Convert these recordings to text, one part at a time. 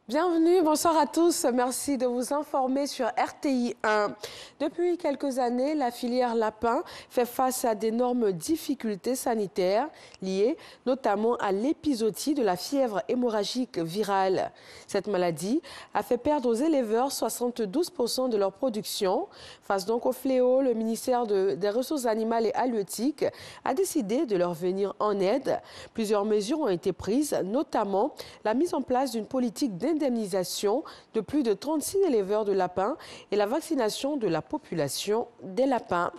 Bienvenue, bonsoir à tous. Merci de vous informer sur RTI 1. Depuis quelques années, la filière lapin fait face à d'énormes difficultés sanitaires liées notamment à l'épizootie de la fièvre hémorragique virale. Cette maladie a fait perdre aux éleveurs 72% de leur production. Face donc au fléau, le ministère des Ressources animales et halieutiques a décidé de leur venir en aide. Plusieurs mesures ont été prises, notamment la mise en place d'une politique d'indemnisation de plus de 36 éleveurs de lapins et la vaccination de la population des lapins.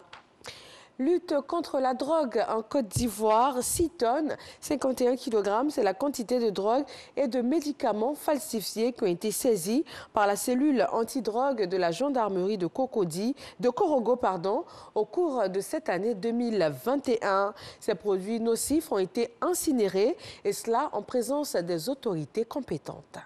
Lutte contre la drogue en Côte d'Ivoire, 6 tonnes, 51 kg, c'est la quantité de drogue et de médicaments falsifiés qui ont été saisis par la cellule antidrogue de la gendarmerie de Korogo, au cours de cette année 2021. Ces produits nocifs ont été incinérés et cela en présence des autorités compétentes.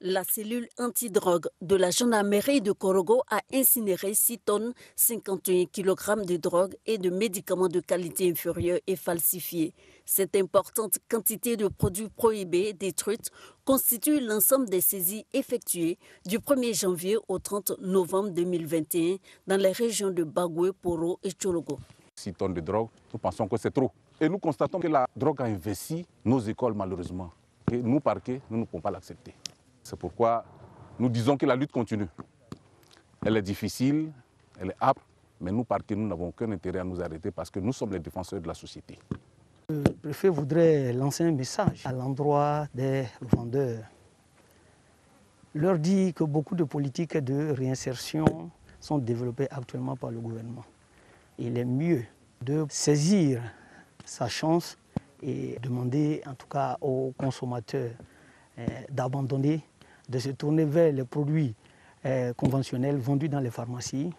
La cellule antidrogue de la gendarmerie de Korogo a incinéré 6 tonnes, 51 kg de drogue et de médicaments de qualité inférieure et falsifiés. Cette importante quantité de produits prohibés détruite constitue l'ensemble des saisies effectuées du 1er janvier au 30 novembre 2021 dans les régions de Bagoué, Poro et Tchologo. 6 tonnes de drogue, nous pensons que c'est trop. Et nous constatons que la drogue a investi nos écoles malheureusement. Et nous, parquets, nous ne pouvons pas l'accepter. C'est pourquoi nous disons que la lutte continue. Elle est difficile, elle est âpre, mais nous, parquets, nous n'avons aucun intérêt à nous arrêter parce que nous sommes les défenseurs de la société. Le préfet voudrait lancer un message à l'endroit des vendeurs. Leur dit que beaucoup de politiques de réinsertion sont développées actuellement par le gouvernement. Il est mieux de saisir sa chance et demander en tout cas aux consommateurs d'abandonner, de se tourner vers les produits conventionnels vendus dans les pharmacies.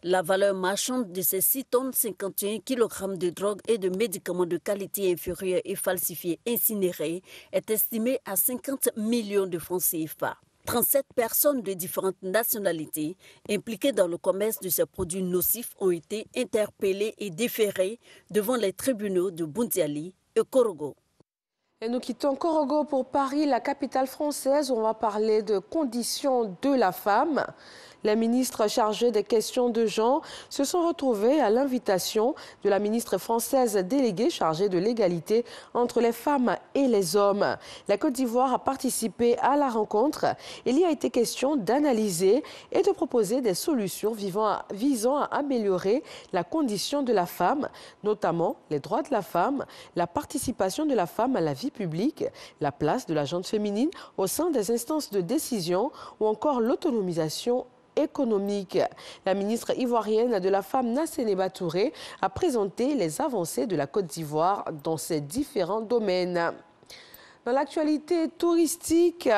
La valeur marchande de ces 6 tonnes 51 kg de drogue et de médicaments de qualité inférieure et falsifiés incinérés est estimée à 50 millions de francs CFA. 37 personnes de différentes nationalités impliquées dans le commerce de ces produits nocifs ont été interpellées et déférées devant les tribunaux de Boundiali et Korogo. Et nous quittons Korogo pour Paris, la capitale française, où on va parler de conditions de la femme. Les ministres chargés des questions de genre se sont retrouvés à l'invitation de la ministre française déléguée chargée de l'égalité entre les femmes et les hommes. La Côte d'Ivoire a participé à la rencontre. Il y a été question d'analyser et de proposer des solutions visant à améliorer la condition de la femme, notamment les droits de la femme, la participation de la femme à la vie publique, la place de la gente féminine au sein des instances de décision ou encore l'autonomisation économique. La ministre ivoirienne de la femme Nassénéba Touré a présenté les avancées de la Côte d'Ivoire dans ces différents domaines. Dans l'actualité touristique,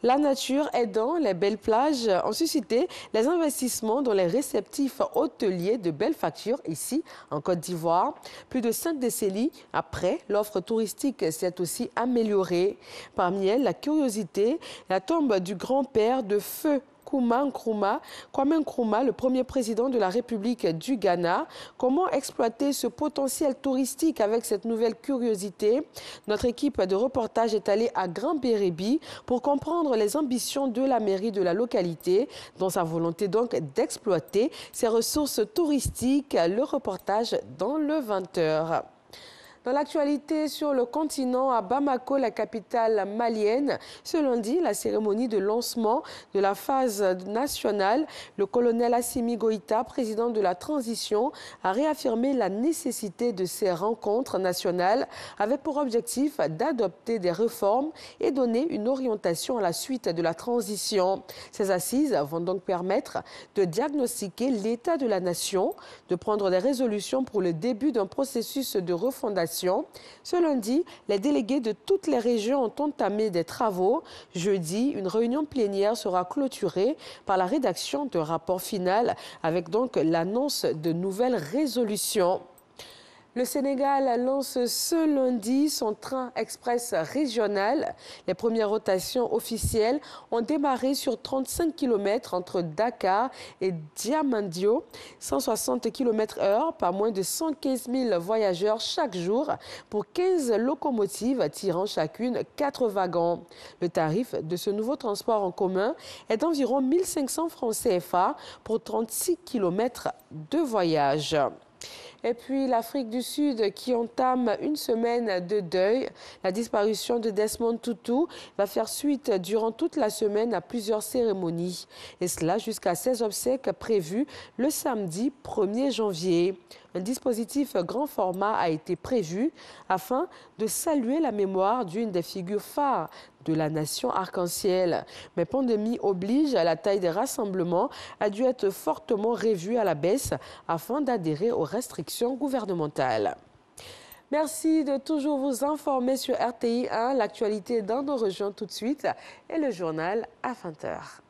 la nature aidant, les belles plages ont suscité les investissements dans les réceptifs hôteliers de belles factures ici en Côte d'Ivoire. Plus de 5 décennies après, l'offre touristique s'est aussi améliorée. Parmi elles, la curiosité, la tombe du grand-père de feu Kwame Nkrumah, le premier président de la République du Ghana. Comment exploiter ce potentiel touristique avec cette nouvelle curiosité? Notre équipe de reportage est allée à Grand Bérébi pour comprendre les ambitions de la mairie de la localité dans sa volonté donc d'exploiter ses ressources touristiques. Le reportage dans le 20h. Dans l'actualité sur le continent, à Bamako, la capitale malienne, ce lundi, la cérémonie de lancement de la phase nationale, le colonel Assimi Goïta, président de la transition, a réaffirmé la nécessité de ces rencontres nationales avec pour objectif d'adopter des réformes et donner une orientation à la suite de la transition. Ces assises vont donc permettre de diagnostiquer l'état de la nation, de prendre des résolutions pour le début d'un processus de refondation. Ce lundi, les délégués de toutes les régions ont entamé des travaux. Jeudi, une réunion plénière sera clôturée par la rédaction d'un rapport final avec donc l'annonce de nouvelles résolutions. Le Sénégal lance ce lundi son train express régional. Les premières rotations officielles ont démarré sur 35 km entre Dakar et Diamandio, 160 km/h, pas moins de 115 000 voyageurs chaque jour pour 15 locomotives tirant chacune 4 wagons. Le tarif de ce nouveau transport en commun est d'environ 1 500 francs CFA pour 36 km de voyage. Et puis l'Afrique du Sud qui entame une semaine de deuil. La disparition de Desmond Tutu va faire suite durant toute la semaine à plusieurs cérémonies. Et cela jusqu'à ses obsèques prévues le samedi 1er janvier. Un dispositif grand format a été prévu afin de saluer la mémoire d'une des figures phares de la nation arc-en-ciel. Mais pandémie oblige, la taille des rassemblements a dû être fortement revue à la baisse afin d'adhérer aux restrictions gouvernementales. Merci de toujours vous informer sur RTI 1. L'actualité dans nos régions tout de suite et le journal à 20h.